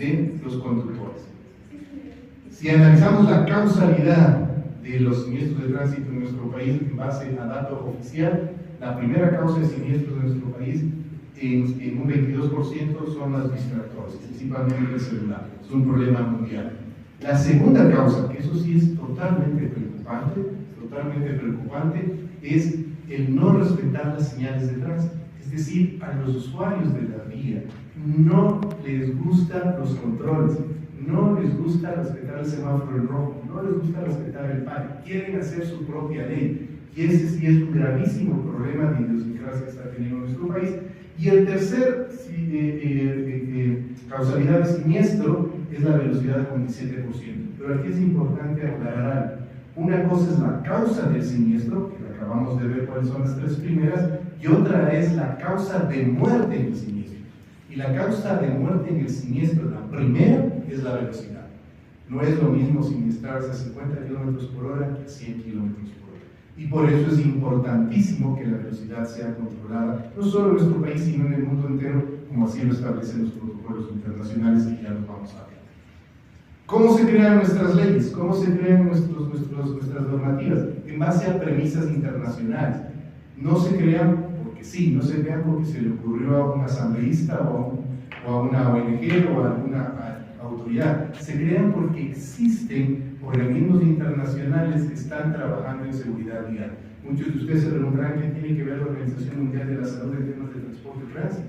de los conductores. Si analizamos la causalidad de los siniestros de tránsito en nuestro país en base a datos oficial, la primera causa de siniestros de nuestro país en un 22% son las distractores, principalmente el celular. Es un problema mundial. La segunda causa, que eso sí es totalmente preocupante, es el no respetar las señales de tránsito. Es decir, a los usuarios de la vía no les gustan los controles, no les gusta respetar el semáforo en rojo, no les gusta respetar el pare, quieren hacer su propia ley. Y ese sí es un gravísimo problema de idiosincrasia que está teniendo nuestro país. Y el tercer causalidad de siniestro es la velocidad con 17%. Pero aquí es importante aclarar algo. Una cosa es la causa del siniestro, que acabamos de ver cuáles son las tres primeras, y otra es la causa de muerte en el siniestro. Y la causa de muerte en el siniestro, la primera, es la velocidad. No es lo mismo siniestrarse a 50 km por hora que a 100 km por hora. Y por eso es importantísimo que la velocidad sea controlada, no solo en nuestro país, sino en el mundo entero, como así lo establecen los protocolos internacionales que ya nos vamos a ver. ¿Cómo se crean nuestras leyes? ¿Cómo se crean nuestras normativas? En base a premisas internacionales. No se crean porque sí, no se crean porque se le ocurrió a un asambleísta o a una ONG o a alguna autoridad. Se crean porque existen organismos internacionales que están trabajando en seguridad vial. Muchos de ustedes se preguntarán qué tiene que ver la Organización Mundial de la Salud en temas de transporte y tránsito.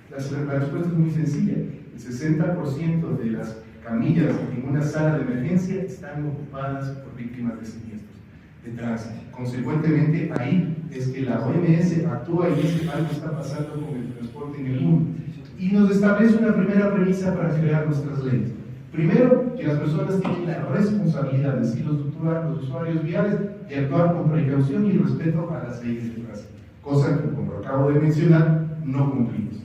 La respuesta es muy sencilla. El 60% de las camillas en una sala de emergencia están ocupadas por víctimas de siniestros de tránsito. Consecuentemente, ahí es que la OMS actúa y dice algo está pasando con el transporte en el mundo. Y nos establece una primera premisa para crear nuestras leyes. Primero, que las personas tienen la responsabilidad, es decir, los usuarios viales, de actuar con precaución y respeto a las leyes de tránsito. Cosa que, como acabo de mencionar, no cumplimos.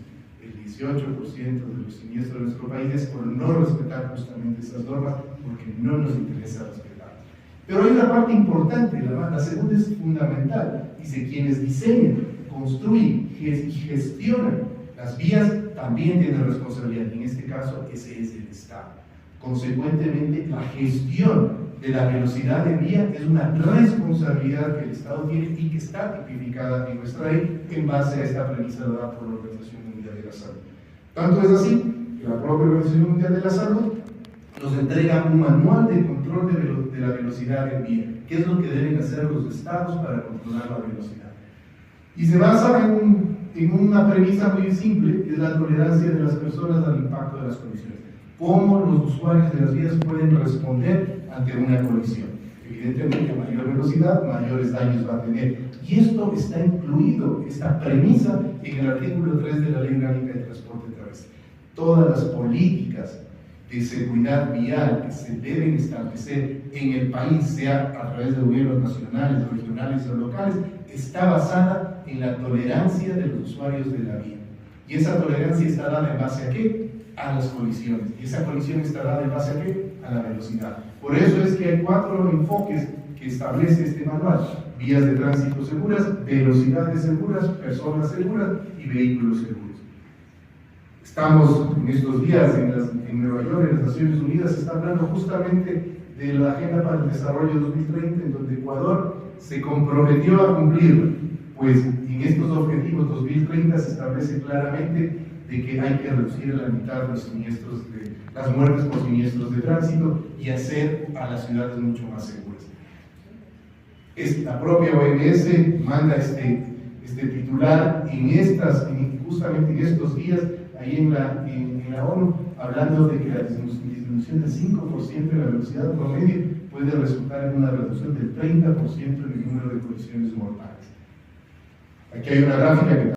18% de los siniestros de nuestro país es por no respetar justamente esas normas, porque no nos interesa respetarlas. Pero hay una parte importante, la segunda es fundamental. Dice, quienes diseñan, construyen y gestionan las vías también tienen responsabilidad, y en este caso ese es el Estado. Consecuentemente, la gestión de la velocidad en vía es una responsabilidad que el Estado tiene y que está tipificada en nuestra ley en base a esta premisa dada por la Organización Mundial de la Salud. Tanto es así que la propia Organización Mundial de la Salud nos entrega un manual de control de la velocidad en vía. ¿Qué es lo que deben hacer los estados para controlar la velocidad? Y se basa en una premisa muy simple, que es la tolerancia de las personas al impacto de las colisiones. ¿Cómo los usuarios de las vías pueden responder ante una colisión? Evidentemente, a mayor velocidad, mayores daños va a tener. Y esto está incluido, esta premisa, en el artículo 3 de la Ley Orgánica de Transporte Terrestre. Todas las políticas de seguridad vial que se deben establecer en el país, sea a través de gobiernos nacionales, regionales o locales, está basada en la tolerancia de los usuarios de la vía. Y esa tolerancia está dada en base a ¿qué? A las colisiones. Y esa colisión está dada en base a ¿qué? A la velocidad. Por eso es que hay 4 enfoques que establece este manual: vías de tránsito seguras, velocidades seguras, personas seguras y vehículos seguros. Estamos en estos días en Nueva York, en las Naciones Unidas, se está hablando justamente de la Agenda para el Desarrollo 2030, en donde Ecuador se comprometió a cumplir. Pues en estos objetivos 2030 se establece claramente de que hay que reducir a la mitad los siniestros las muertes por siniestros de tránsito y hacer a las ciudades mucho más seguras. La propia OMS manda este titular justamente en estos días, ahí en la ONU, hablando de que la disminución del 5% de la velocidad promedio puede resultar en una reducción del 30% en el número de colisiones mortales. Aquí hay una gráfica que